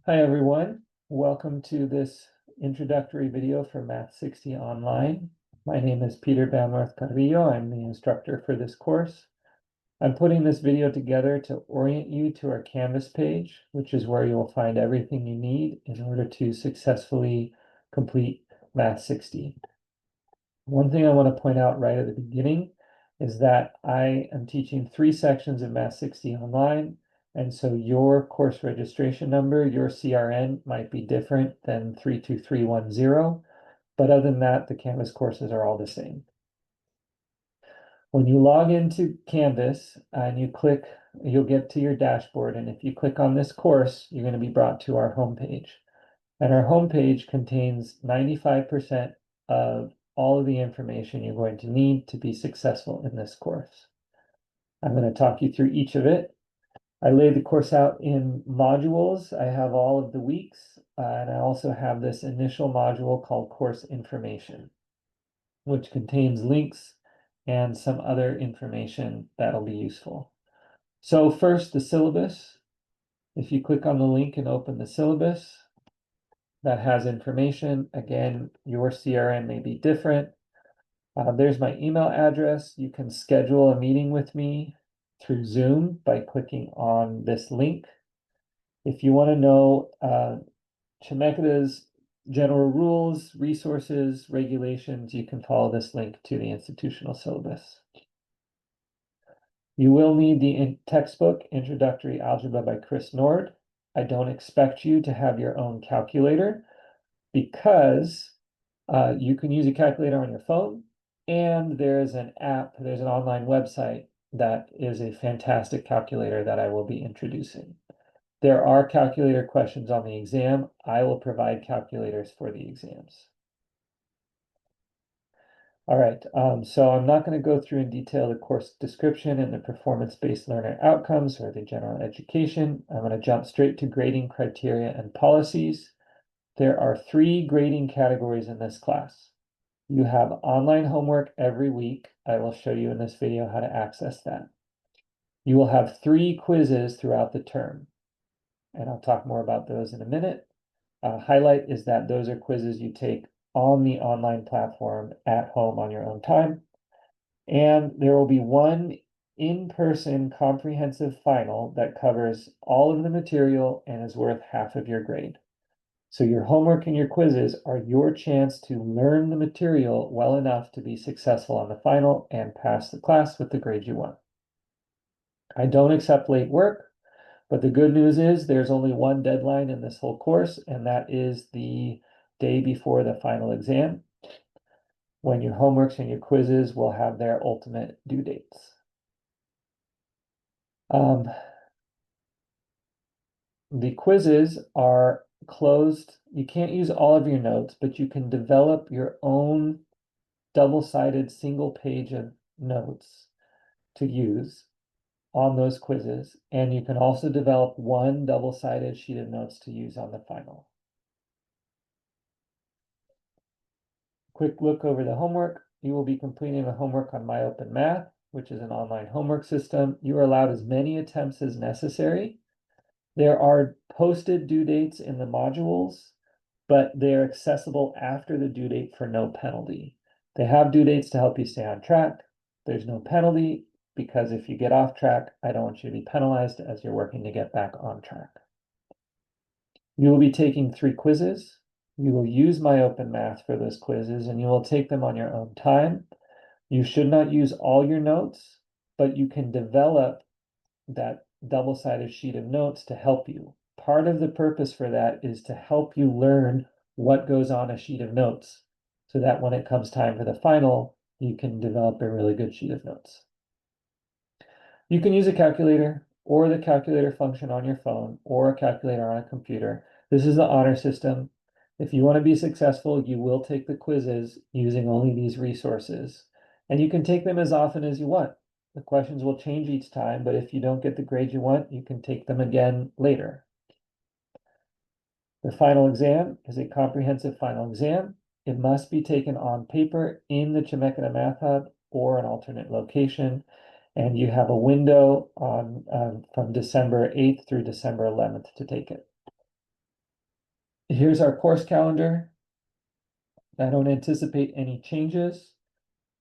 Hi, everyone. Welcome to this introductory video for Math 60 Online. My name is Peter Bamworth Carrillo. I'm the instructor for this course. I'm putting this video together to orient you to our Canvas page, which is where you'll find everything you need in order to successfully complete Math 60. One thing I want to point out right at the beginning is that I am teaching 3 sections of Math 60 Online. And so your course registration number, your CRN, might be different than 32310. But other than that, the Canvas courses are all the same. When you log into Canvas and you click, you'll get to your dashboard. And if you click on this course, you're going to be brought to our homepage. And our homepage contains 95% of all of the information you're going to need to be successful in this course. I'm going to talk you through each of it. I laid the course out in modules. I have all of the weeks, and I also have this initial module called Course Information, which contains links and some other information that'll be useful. So first, the syllabus. If you click on the link and open the syllabus, that has information. Again, your CRN may be different. There's my email address. You can schedule a meeting with me through Zoom by clicking on this link. If you want to know Chemeketa's general rules, resources, regulations, you can follow this link to the institutional syllabus. You will need the textbook, Introductory Algebra by Chris Nord. I don't expect you to have your own calculator because you can use a calculator on your phone, and there's an app, there's an online website that is a fantastic calculator that I will be introducing. There are calculator questions on the exam. I will provide calculators for the exams. All right, so I'm not going to go through in detail the course description and the performance-based learner outcomes or the general education. I'm going to jump straight to grading criteria and policies. There are 3 grading categories in this class. You have online homework every week. I will show you in this video how to access that. You will have 3 quizzes throughout the term, and I'll talk more about those in a minute. Highlight is that those are quizzes you take on the online platform at home on your own time. And there will be one in-person comprehensive final that covers all of the material and is worth half of your grade. So your homework and your quizzes are your chance to learn the material well enough to be successful on the final and pass the class with the grade you want. I don't accept late work, but the good news is there's only one deadline in this whole course, and that is the day before the final exam, when your homeworks and your quizzes will have their ultimate due dates. The quizzes are closed. You can't use all of your notes, but you can develop your own double-sided single page of notes to use on those quizzes. And you can also develop one double-sided sheet of notes to use on the final. Quick look over the homework. You will be completing the homework on MyOpenMath, which is an online homework system. You are allowed as many attempts as necessary. There are posted due dates in the modules, but they're accessible after the due date for no penalty. They have due dates to help you stay on track. There's no penalty because if you get off track, I don't want you to be penalized as you're working to get back on track. You will be taking 3 quizzes. You will use MyOpenMath for those quizzes, and you will take them on your own time. You should not use all your notes, but you can develop that double-sided sheet of notes to help you. Part of the purpose for that is to help you learn what goes on a sheet of notes so that when it comes time for the final, you can develop a really good sheet of notes. You can use a calculator or the calculator function on your phone or a calculator on a computer. This is the honor system. If you want to be successful, you will take the quizzes using only these resources, and you can take them as often as you want. The questions will change each time, but if you don't get the grade you want, you can take them again later. The final exam is a comprehensive final exam. It must be taken on paper in the Chemeketa Math Hub or an alternate location, and you have a window on from December 8th through December 11th to take it. Here's our course calendar. I don't anticipate any changes.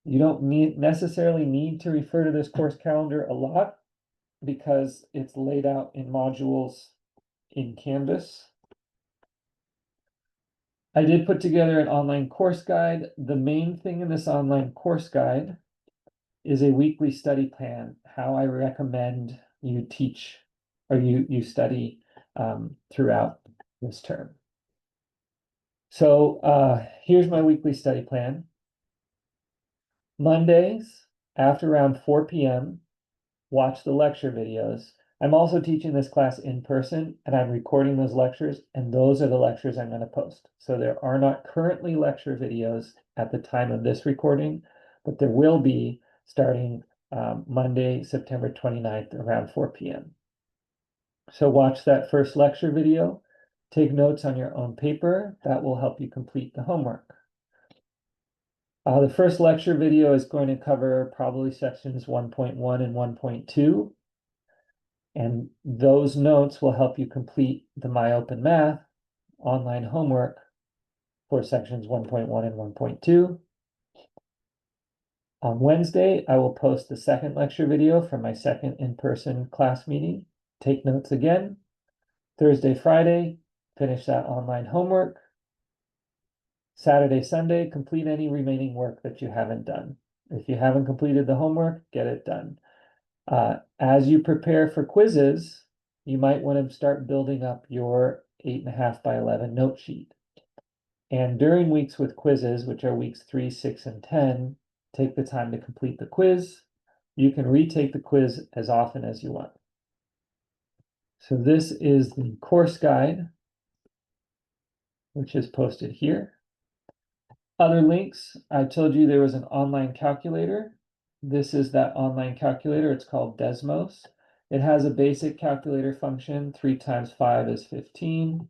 You don't necessarily need to refer to this course calendar a lot because it's laid out in modules in Canvas. I did put together an online course guide. The main thing in this online course guide is a weekly study plan, how I recommend you teach or you study throughout this term. So here's my weekly study plan. Mondays, after around 4 p.m., watch the lecture videos. I'm also teaching this class in person and I'm recording those lectures, and those are the lectures I'm going to post. So there are not currently lecture videos at the time of this recording, but there will be starting Monday, September 29th around 4 p.m. So watch that first lecture video, take notes on your own paper. That will help you complete the homework. The first lecture video is going to cover probably sections 1.1 and 1.2. And those notes will help you complete the MyOpenMath online homework for sections 1.1 and 1.2. On Wednesday, I will post the second lecture video from my second in-person class meeting. Take notes again. Thursday, Friday, finish that online homework. Saturday, Sunday, complete any remaining work that you haven't done. If you haven't completed the homework, get it done. As you prepare for quizzes, you might want to start building up your 8.5 by 11 note sheet. And during weeks with quizzes, which are weeks 3, 6, and 10, take the time to complete the quiz. You can retake the quiz as often as you want. So this is the course guide, which is posted here. Other links, I told you there was an online calculator. This is that online calculator. It's called Desmos. It has a basic calculator function. 3 times 5 is 15.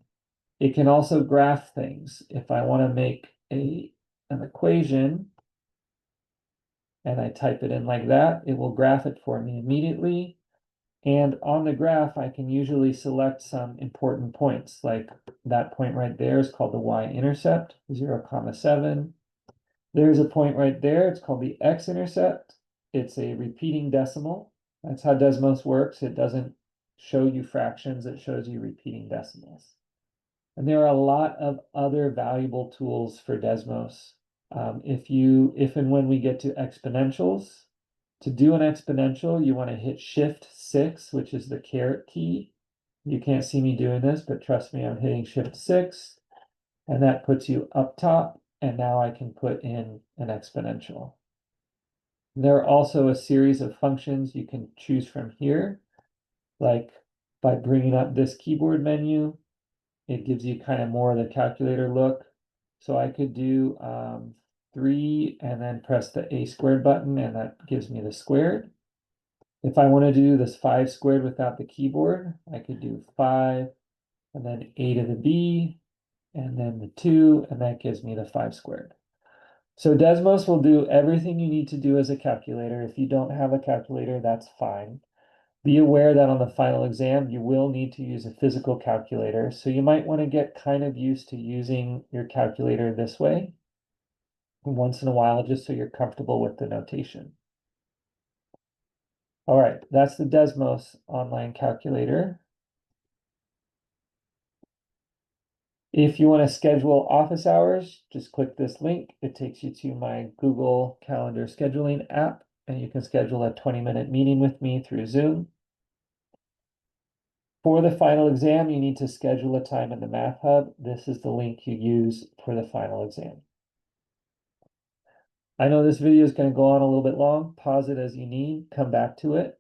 It can also graph things. If I want to make an equation and I type it in like that, it will graph it for me immediately. And on the graph, I can usually select some important points, like that point right there is called the y-intercept, 0,7. There's a point right there. It's called the x-intercept. It's a repeating decimal. That's how Desmos works. It doesn't show you fractions. It shows you repeating decimals. And there are a lot of other valuable tools for Desmos. If and when we get to exponentials, to do an exponential, you want to hit Shift 6, which is the caret key. You can't see me doing this, but trust me, I'm hitting Shift 6, and that puts you up top. And now I can put in an exponential. There are also a series of functions you can choose from here, like by bringing up this keyboard menu, it gives you kind of more of the calculator look. So I could do 3 and then press the a squared button, and that gives me the squared. If I want to do this 5 squared without the keyboard, I could do 5 and then a to the b and then the 2, and that gives me the 5 squared. So Desmos will do everything you need to do as a calculator. If you don't have a calculator, that's fine. Be aware that on the final exam, you will need to use a physical calculator. So you might want to get kind of used to using your calculator this way once in a while, just so you're comfortable with the notation. All right, that's the Desmos online calculator. If you want to schedule office hours, just click this link. It takes you to my Google Calendar scheduling app, and you can schedule a 20-minute meeting with me through Zoom. For the final exam, you need to schedule a time in the Math Hub. This is the link you use for the final exam. I know this video is going to go on a little bit long. Pause it as you need, come back to it.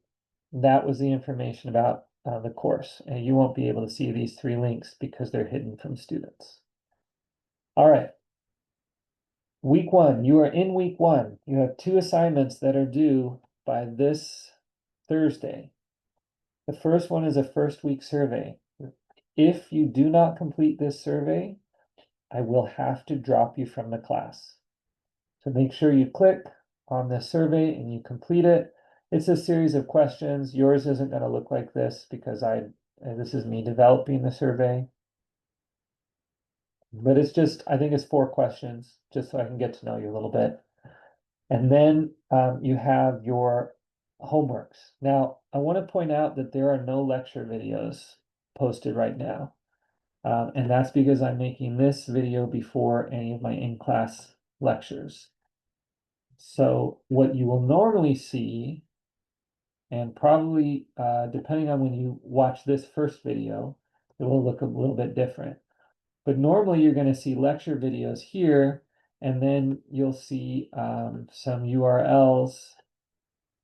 That was the information about the course, and you won't be able to see these 3 links because they're hidden from students. All right. Week 1, you are in week 1. You have 2 assignments that are due by this Thursday. The first one is a first week survey. If you do not complete this survey, I will have to drop you from the class. So make sure you click on this survey and you complete it. It's a series of questions. Yours isn't going to look like this because this is me developing the survey. but it's just, I think it's 4 questions, just so I can get to know you a little bit. And then you have your homeworks. Now, I want to point out that there are no lecture videos posted right now. And that's because I'm making this video before any of my in-class lectures. So what you will normally see, and probably depending on when you watch this first video, it will look a little bit different. But normally you're going to see lecture videos here, and then you'll see some URLs.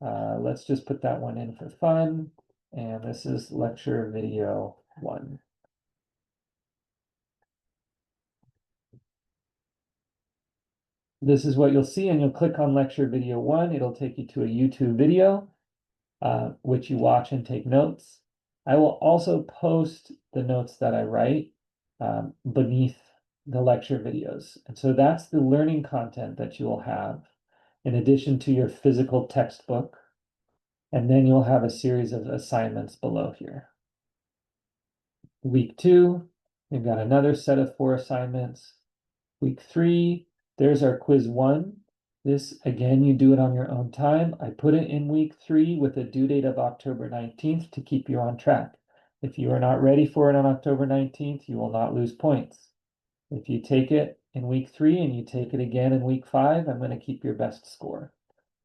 Let's just put that one in for fun. And this is lecture video 1. This is what you'll see, and you'll click on lecture video 1. It'll take you to a YouTube video, which you watch and take notes. I will also post the notes that I write beneath the lecture videos. And so that's the learning content that you will have in addition to your physical textbook. And then you'll have a series of assignments below here. Week 2, we've got another set of 4 assignments. Week 3, there's our quiz 1. This, again, you do it on your own time. I put it in week 3 with a due date of October 19th to keep you on track. If you are not ready for it on October 19th, you will not lose points. If you take it in week 3 and you take it again in week 5, I'm going to keep your best score.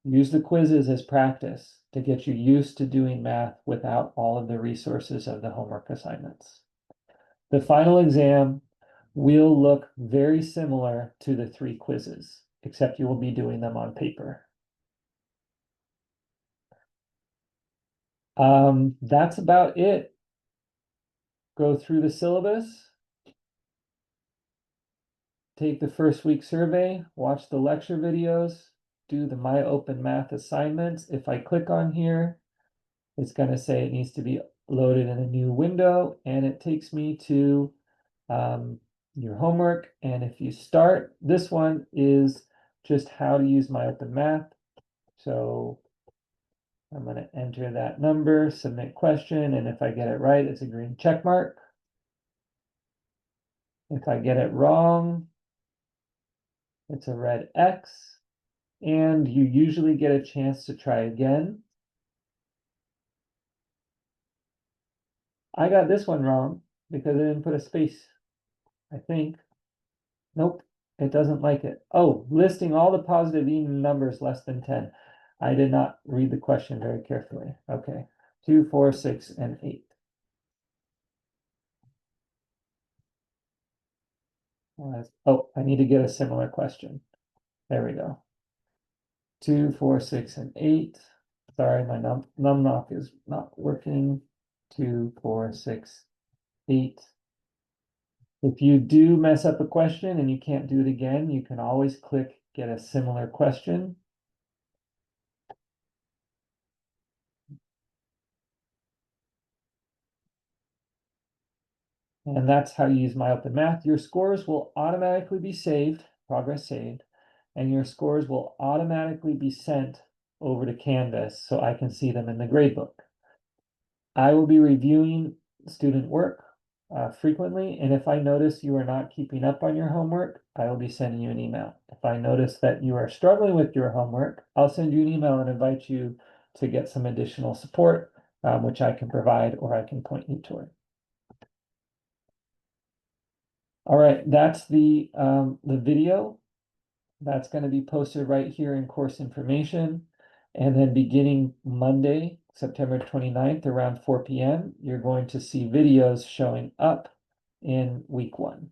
Use the quizzes as practice to get you used to doing math without all of the resources of the homework assignments. The final exam will look very similar to the 3 quizzes, except you will be doing them on paper. That's about it. Go through the syllabus, take the first week survey, watch the lecture videos, do the My Open Math assignments. If I click on here, it's going to say it needs to be loaded in a new window, and it takes me to your homework. And if you start, this one is just how to use My Open Math. So I'm going to enter that number, submit question, and if I get it right, it's a green check mark. If I get it wrong, it's a red X, and you usually get a chance to try again. I got this one wrong because I didn't put a space, I think. Nope, it doesn't like it. Oh, listing all the positive even numbers less than 10. I did not read the question very carefully. Okay, 2, 4, 6, and 8. Oh, I need to get a similar question. There we go. 2, 4, 6, and 8. Sorry, my numlock is not working. 2, 4, 6, 8. If you do mess up a question and you can't do it again, you can always click get a similar question. And that's how you use My Open Math. Your scores will automatically be saved, progress saved, and your scores will automatically be sent over to Canvas so I can see them in the gradebook. I will be reviewing student work frequently, and if I notice you are not keeping up on your homework, I will be sending you an email. If I notice that you are struggling with your homework, I'll send you an email and invite you to get some additional support, which I can provide or I can point you toward. All right, that's the video. That's going to be posted right here in course information. And then beginning Monday, September 29th, around 4 p.m., you're going to see videos showing up in week 1.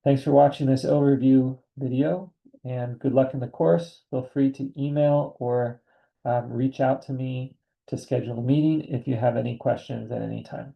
Thanks for watching this overview video, and good luck in the course. Feel free to email or reach out to me to schedule a meeting if you have any questions at any time.